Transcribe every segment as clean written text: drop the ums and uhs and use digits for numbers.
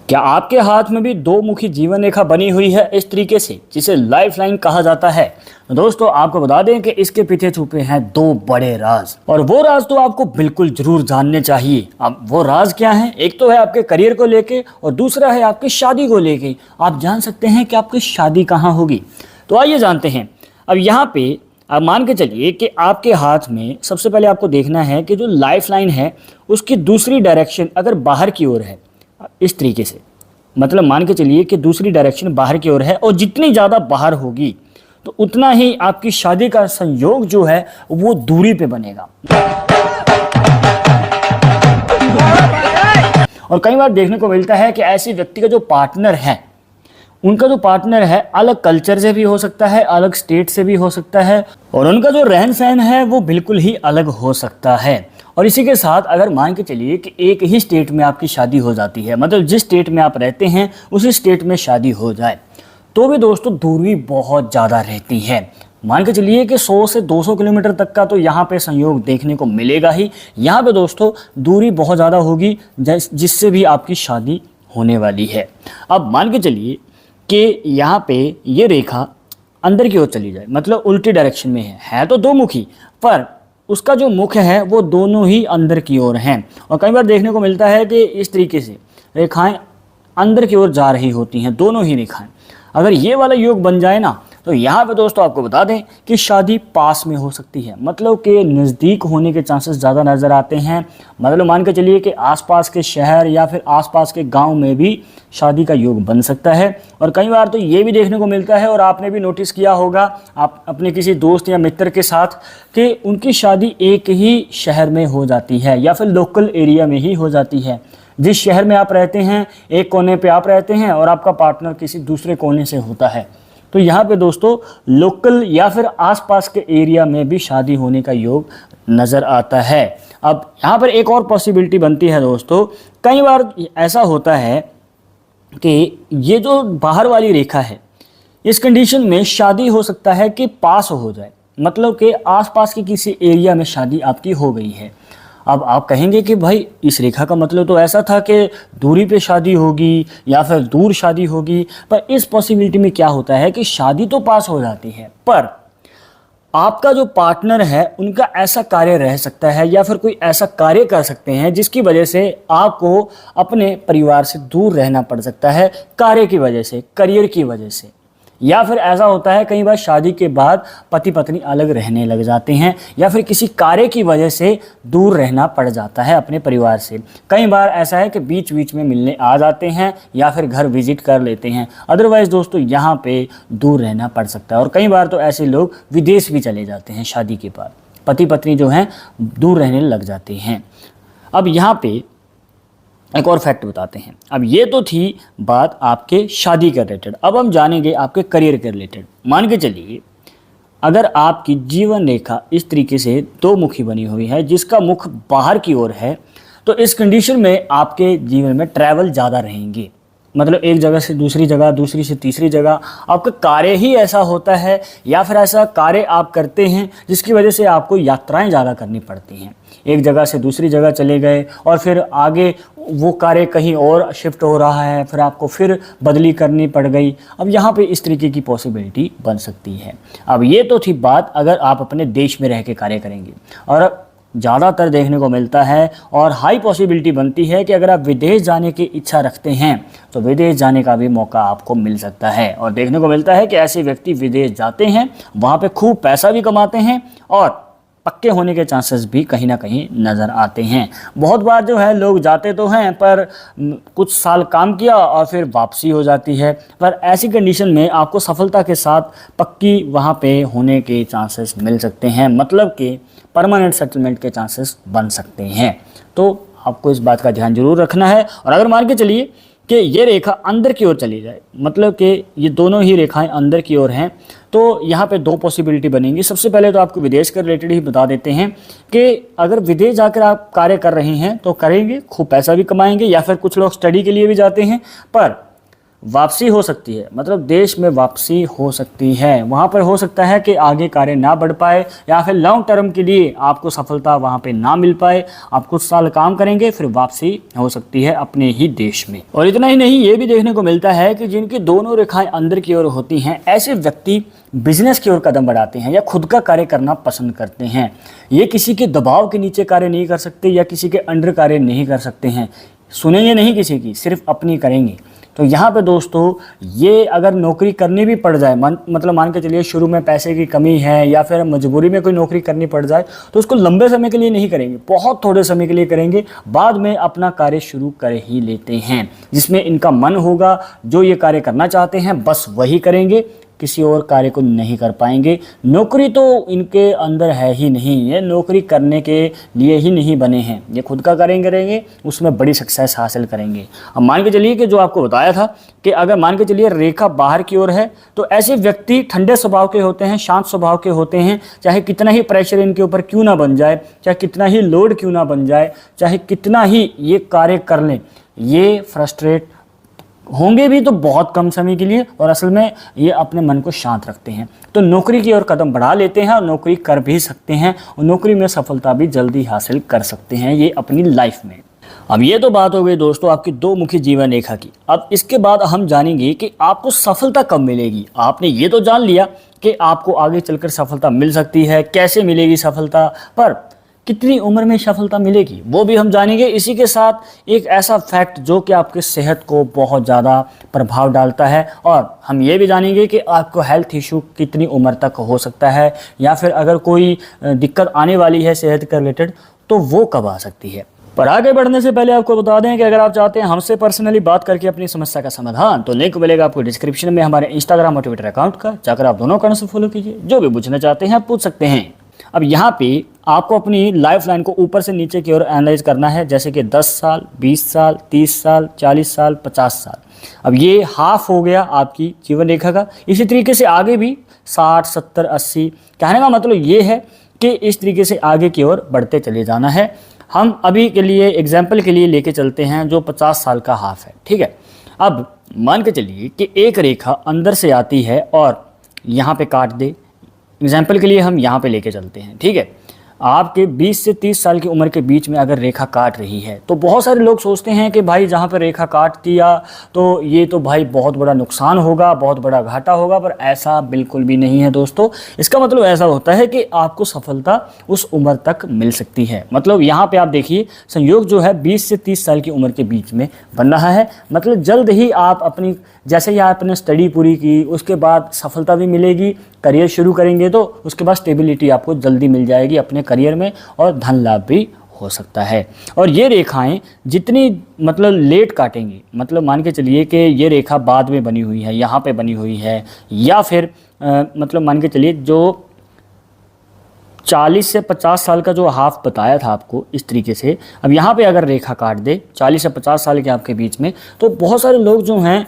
क्या आपके हाथ में भी दो मुखी जीवन रेखा बनी हुई है इस तरीके से, जिसे लाइफ लाइन कहा जाता है? दोस्तों आपको बता दें कि इसके पीछे छुपे हैं दो बड़े राज, और वो राज तो आपको बिल्कुल जरूर जानने चाहिए। अब वो राज क्या है? एक तो है आपके करियर को लेके और दूसरा है आपकी शादी को लेके। आप जान सकते हैं कि आपकी शादी कहाँ होगी, तो आइए जानते हैं। अब यहाँ पे आप मान के चलिए कि आपके हाथ में सबसे पहले आपको देखना है कि जो लाइफ लाइन है उसकी दूसरी डायरेक्शन अगर बाहर की ओर है, इस तरीके से, मतलब मान के चलिए कि दूसरी डायरेक्शन बाहर की ओर है, और जितनी ज़्यादा बाहर होगी तो उतना ही आपकी शादी का संयोग जो है वो दूरी पे बनेगा। और कई बार देखने को मिलता है कि ऐसे व्यक्ति का जो पार्टनर है, उनका जो पार्टनर है अलग कल्चर से भी हो सकता है, अलग स्टेट से भी हो सकता है, और उनका जो रहन सहन है वो बिल्कुल ही अलग हो सकता है। और इसी के साथ अगर मान के चलिए कि एक ही स्टेट में आपकी शादी हो जाती है, मतलब जिस स्टेट में आप रहते हैं उसी स्टेट में शादी हो जाए, तो भी दोस्तों दूरी बहुत ज़्यादा रहती है। मान के चलिए कि 100 से 200 किलोमीटर तक का तो यहाँ पे संयोग देखने को मिलेगा ही। यहाँ पे दोस्तों दूरी बहुत ज़्यादा होगी जिससे भी आपकी शादी होने वाली है। अब मान के चलिए कि यहाँ पे ये रेखा अंदर की ओर चली जाए, मतलब उल्टी डायरेक्शन में है तो दो मुखी, पर उसका जो मुख है वो दोनों ही अंदर की ओर हैं। और कई बार देखने को मिलता है कि इस तरीके से रेखाएं अंदर की ओर जा रही होती हैं, दोनों ही रेखाएं। अगर ये वाला योग बन जाए ना, तो यहाँ पे दोस्तों आपको बता दें कि शादी पास में हो सकती है, मतलब कि नज़दीक होने के चांसेस ज़्यादा नज़र आते हैं। मतलब मान के चलिए कि आसपास के शहर या फिर आसपास के गांव में भी शादी का योग बन सकता है। और कई बार तो ये भी देखने को मिलता है, और आपने भी नोटिस किया होगा आप अपने किसी दोस्त या मित्र के साथ, कि उनकी शादी एक ही शहर में हो जाती है या फिर लोकल एरिया में ही हो जाती है। जिस शहर में आप रहते हैं एक कोने पे आप रहते हैं और आपका पार्टनर किसी दूसरे कोने से होता है। तो यहाँ पे दोस्तों लोकल या फिर आसपास के एरिया में भी शादी होने का योग नज़र आता है। अब यहाँ पर एक और पॉसिबिलिटी बनती है दोस्तों, कई बार ऐसा होता है कि ये जो बाहर वाली रेखा है, इस कंडीशन में शादी हो सकता है कि पास हो जाए, मतलब कि आसपास के किसी एरिया में शादी आपकी हो गई है। अब आप कहेंगे कि भाई इस रेखा का मतलब तो ऐसा था कि दूरी पे शादी होगी या फिर दूर शादी होगी, पर इस पॉसिबिलिटी में क्या होता है कि शादी तो पास हो जाती है, पर आपका जो पार्टनर है उनका ऐसा कार्य रह सकता है या फिर कोई ऐसा कार्य कर सकते हैं जिसकी वजह से आपको अपने परिवार से दूर रहना पड़ सकता है, कार्य की वजह से, करियर की वजह से। या फिर ऐसा होता है कई बार शादी के बाद पति पत्नी अलग रहने लग जाते हैं, या फिर किसी कार्य की वजह से दूर रहना पड़ जाता है अपने परिवार से। कई बार ऐसा है कि बीच बीच में मिलने आ जाते हैं या फिर घर विजिट कर लेते हैं, अदरवाइज़ दोस्तों यहाँ पे दूर रहना पड़ सकता है। और कई बार तो ऐसे लोग विदेश भी चले जाते हैं, शादी के बाद पति पत्नी जो हैं दूर रहने लग जाते हैं। अब यहाँ पे एक और फैक्ट बताते हैं। अब ये तो थी बात आपके शादी के रिलेटेड, अब हम जानेंगे आपके करियर के रिलेटेड। मान के चलिए अगर आपकी जीवन रेखा इस तरीके से दो मुखी बनी हुई है जिसका मुख बाहर की ओर है, तो इस कंडीशन में आपके जीवन में ट्रैवल ज़्यादा रहेंगे, मतलब एक जगह से दूसरी जगह, दूसरी से तीसरी जगह। आपका कार्य ही ऐसा होता है या फिर ऐसा कार्य आप करते हैं जिसकी वजह से आपको यात्राएं ज़्यादा करनी पड़ती हैं। एक जगह से दूसरी जगह चले गए और फिर आगे वो कार्य कहीं और शिफ्ट हो रहा है, फिर आपको फिर बदली करनी पड़ गई। अब यहाँ पे इस तरीके की पॉसिबिलिटी बन सकती है। अब ये तो थी बात अगर आप अपने देश में रह के कार्य करेंगे, और ज़्यादातर देखने को मिलता है और हाई पॉसिबिलिटी बनती है कि अगर आप विदेश जाने की इच्छा रखते हैं तो विदेश जाने का भी मौका आपको मिल सकता है। और देखने को मिलता है कि ऐसे व्यक्ति विदेश जाते हैं, वहाँ पे खूब पैसा भी कमाते हैं और पक्के होने के चांसेस भी कहीं ना कहीं नज़र आते हैं। बहुत बार जो है लोग जाते तो हैं पर कुछ साल काम किया और फिर वापसी हो जाती है, पर ऐसी कंडीशन में आपको सफलता के साथ पक्की वहाँ पे होने के चांसेस मिल सकते हैं, मतलब कि परमानेंट सेटलमेंट के चांसेस बन सकते हैं। तो आपको इस बात का ध्यान जरूर रखना है। और अगर मान के चलिए कि ये रेखा अंदर की ओर चली जाए, मतलब कि ये दोनों ही रेखाएं अंदर की ओर हैं, तो यहाँ पे दो पॉसिबिलिटी बनेंगी। सबसे पहले तो आपको विदेश के रिलेटेड ही बता देते हैं कि अगर विदेश जाकर आप कार्य कर रहे हैं तो करेंगे, खूब पैसा भी कमाएंगे, या फिर कुछ लोग स्टडी के लिए भी जाते हैं, पर वापसी हो सकती है, मतलब देश में वापसी हो सकती है। वहाँ पर हो सकता है कि आगे कार्य ना बढ़ पाए या फिर लॉन्ग टर्म के लिए आपको सफलता वहाँ पे ना मिल पाए। आप कुछ साल काम करेंगे फिर वापसी हो सकती है अपने ही देश में। और इतना ही नहीं, ये भी देखने को मिलता है कि जिनकी दोनों रेखाएं अंदर की ओर होती हैं, ऐसे व्यक्ति बिजनेस की ओर कदम बढ़ाते हैं या खुद का कार्य करना पसंद करते हैं। ये किसी के दबाव के नीचे कार्य नहीं कर सकते या किसी के अंडर कार्य नहीं कर सकते हैं, सुनेंगे नहीं किसी की, सिर्फ अपनी करेंगे। तो यहाँ पे दोस्तों ये अगर नौकरी करनी भी पड़ जाए, मतलब मान के चलिए शुरू में पैसे की कमी है या फिर मजबूरी में कोई नौकरी करनी पड़ जाए, तो उसको लंबे समय के लिए नहीं करेंगे, बहुत थोड़े समय के लिए करेंगे, बाद में अपना कार्य शुरू कर ही लेते हैं जिसमें इनका मन होगा। जो ये कार्य करना चाहते हैं बस वही करेंगे, किसी और कार्य को नहीं कर पाएंगे। नौकरी तो इनके अंदर है ही नहीं, ये नौकरी करने के लिए ही नहीं बने हैं, ये खुद का करेंगे, उसमें बड़ी सक्सेस हासिल करेंगे। अब मान के चलिए कि जो आपको बताया था कि अगर मान के चलिए रेखा बाहर की ओर है तो ऐसे व्यक्ति ठंडे स्वभाव के होते हैं, शांत स्वभाव के होते हैं। चाहे कितना ही प्रेशर इनके ऊपर क्यों ना बन जाए, चाहे कितना ही लोड क्यों ना बन जाए, चाहे कितना ही ये कार्य कर लें, ये फ्रस्ट्रेट होंगे भी तो बहुत कम समय के लिए, और असल में ये अपने मन को शांत रखते हैं। तो नौकरी की ओर कदम बढ़ा लेते हैं और नौकरी कर भी सकते हैं और नौकरी में सफलता भी जल्दी हासिल कर सकते हैं ये अपनी लाइफ में। अब ये तो बात हो गई दोस्तों आपकी दो मुखी जीवन रेखा की। अब इसके बाद हम जानेंगे कि आपको सफलता कब मिलेगी। आपने ये तो जान लिया कि आपको आगे चलकर सफलता मिल सकती है, कैसे मिलेगी सफलता, पर कितनी उम्र में सफलता मिलेगी वो भी हम जानेंगे। इसी के साथ एक ऐसा फैक्ट जो कि आपके सेहत को बहुत ज़्यादा प्रभाव डालता है, और हम ये भी जानेंगे कि आपको हेल्थ इशू कितनी उम्र तक हो सकता है, या फिर अगर कोई दिक्कत आने वाली है सेहत के रिलेटेड तो वो कब आ सकती है। पर आगे बढ़ने से पहले आपको बता दें कि अगर आप चाहते हैं हमसे पर्सनली बात करके अपनी समस्या का समाधान, तो लिंक मिलेगा आपको डिस्क्रिप्शन में हमारे इंस्टाग्राम और ट्विटर अकाउंट का, जाकर आप दोनों अकाउंट से फॉलो कीजिए। जो भी पूछना चाहते हैं आप पूछ सकते हैं। अब यहाँ पे आपको अपनी लाइफ लाइन को ऊपर से नीचे की ओर एनालाइज करना है, जैसे कि 10 साल, 20 साल, 30 साल, 40 साल, 50 साल। अब ये हाफ हो गया आपकी जीवन रेखा का। इसी तरीके से आगे भी 60, 70, 80, कहने का मतलब ये है कि इस तरीके से आगे की ओर बढ़ते चले जाना है। हम अभी के लिए एग्जाम्पल के लिए लेके चलते हैं जो 50 साल का हाफ है, ठीक है। अब मान के चलिए कि एक रेखा अंदर से आती है और यहाँ पे काट दे। एग्जाम्पल के लिए हम यहाँ पे लेके चलते हैं, ठीक है। आपके 20 से 30 साल की उम्र के बीच में अगर रेखा काट रही है तो बहुत सारे लोग सोचते हैं कि भाई जहाँ पर रेखा काट दिया तो ये तो भाई बहुत बड़ा नुकसान होगा, बहुत बड़ा घाटा होगा, पर ऐसा बिल्कुल भी नहीं है दोस्तों। इसका मतलब ऐसा होता है कि आपको सफलता उस उम्र तक मिल सकती है। मतलब यहाँ पे आप देखिए संयोग जो है 20 से 30 साल की उम्र के बीच में बन रहा है। मतलब जल्द ही आप अपनी, जैसे ही आपने स्टडी पूरी की उसके बाद सफलता भी मिलेगी, करियर शुरू करेंगे तो उसके बाद स्टेबिलिटी आपको जल्दी मिल जाएगी अपने करियर में और धन लाभ भी हो सकता है। और ये रेखाएं जितनी मतलब लेट काटेंगी, मतलब मान के चलिए कि ये रेखा बाद में बनी हुई है, यहाँ पे बनी हुई है, या फिर मतलब मान के चलिए जो 40 से 50 साल का जो हाफ बताया था आपको इस तरीके से, अब यहाँ पे अगर रेखा काट दे 40 से 50 साल के आपके बीच में, तो बहुत सारे लोग जो हैं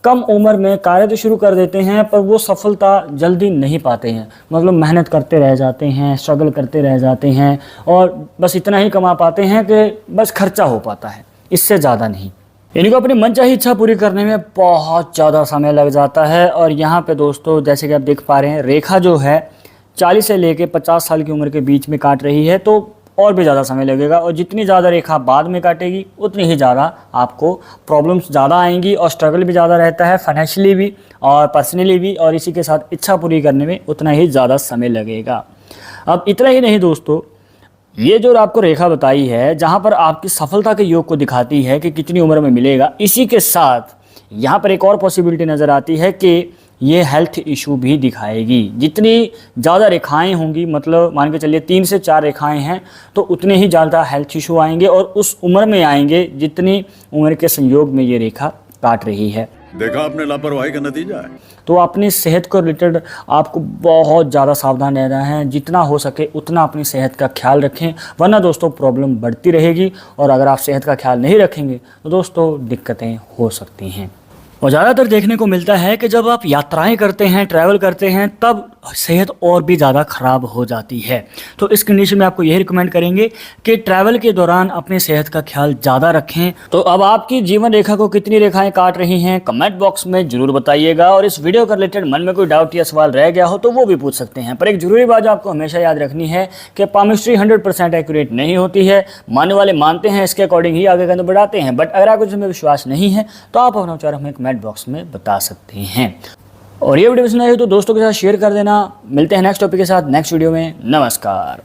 कम उम्र में कार्य तो शुरू कर देते हैं पर वो सफलता जल्दी नहीं पाते हैं। मतलब मेहनत करते रह जाते हैं, स्ट्रगल करते रह जाते हैं और बस इतना ही कमा पाते हैं कि बस खर्चा हो पाता है, इससे ज़्यादा नहीं। इनको अपनी मनचाही इच्छा पूरी करने में बहुत ज़्यादा समय लग जाता है। और यहाँ पे दोस्तों जैसे कि आप देख पा रहे हैं रेखा जो है 40 से लेके 50 साल की उम्र के बीच में काट रही है, तो और भी ज़्यादा समय लगेगा। और जितनी ज़्यादा रेखा बाद में काटेगी उतनी ही ज़्यादा आपको प्रॉब्लम्स ज़्यादा आएंगी और स्ट्रगल भी ज़्यादा रहता है, फाइनेंशियली भी और पर्सनली भी, और इसी के साथ इच्छा पूरी करने में उतना ही ज़्यादा समय लगेगा। अब इतना ही नहीं दोस्तों, ये जो आपको रेखा बताई है जहाँ पर आपकी सफलता के योग को दिखाती है कि कितनी उम्र में मिलेगा, इसी के साथ यहाँ पर एक और पॉसिबिलिटी नज़र आती है कि ये हेल्थ इशू भी दिखाएगी। जितनी ज़्यादा रेखाएं होंगी, मतलब मान के चलिए 3 से 4 रेखाएं हैं, तो उतने ही ज़्यादा हेल्थ इशू आएंगे और उस उम्र में आएंगे जितनी उम्र के संयोग में ये रेखा काट रही है। देखा आपने लापरवाही का नतीजा है। तो अपनी सेहत को रिलेटेड आपको बहुत ज़्यादा सावधान रहना है। जितना हो सके उतना अपनी सेहत का ख्याल रखें, वरना दोस्तों प्रॉब्लम बढ़ती रहेगी। और अगर आप सेहत का ख्याल नहीं रखेंगे तो दोस्तों दिक्कतें हो सकती हैं। और ज़्यादातर देखने को मिलता है कि जब आप यात्राएं करते हैं, ट्रैवल करते हैं, तब सेहत और भी ज़्यादा ख़राब हो जाती है। तो इस कंडीशन में आपको यही रिकमेंड करेंगे कि ट्रैवल के दौरान अपनी सेहत का ख्याल ज़्यादा रखें। तो अब आपकी जीवन रेखा को कितनी रेखाएं काट रही हैं कमेंट बॉक्स में ज़रूर बताइएगा, और इस वीडियो का रिलेटेड मन में कोई डाउट या सवाल रह गया हो तो वो भी पूछ सकते हैं। पर एक ज़रूरी बात जो आपको हमेशा याद रखनी है कि पामिस्ट्री 100% एक्यूरेट नहीं होती है। मानने वाले मानते हैं, इसके अकॉर्डिंग ही आगे कदम बढ़ाते हैं, बट अगर आपको इसमें विश्वास नहीं है तो आप अपना विचार हमें कमेंट बॉक्स में बता सकते हैं। और ये वीडियो पसंद आई हो तो दोस्तों के साथ शेयर कर देना। मिलते हैं नेक्स्ट टॉपिक के साथ नेक्स्ट वीडियो में। नमस्कार।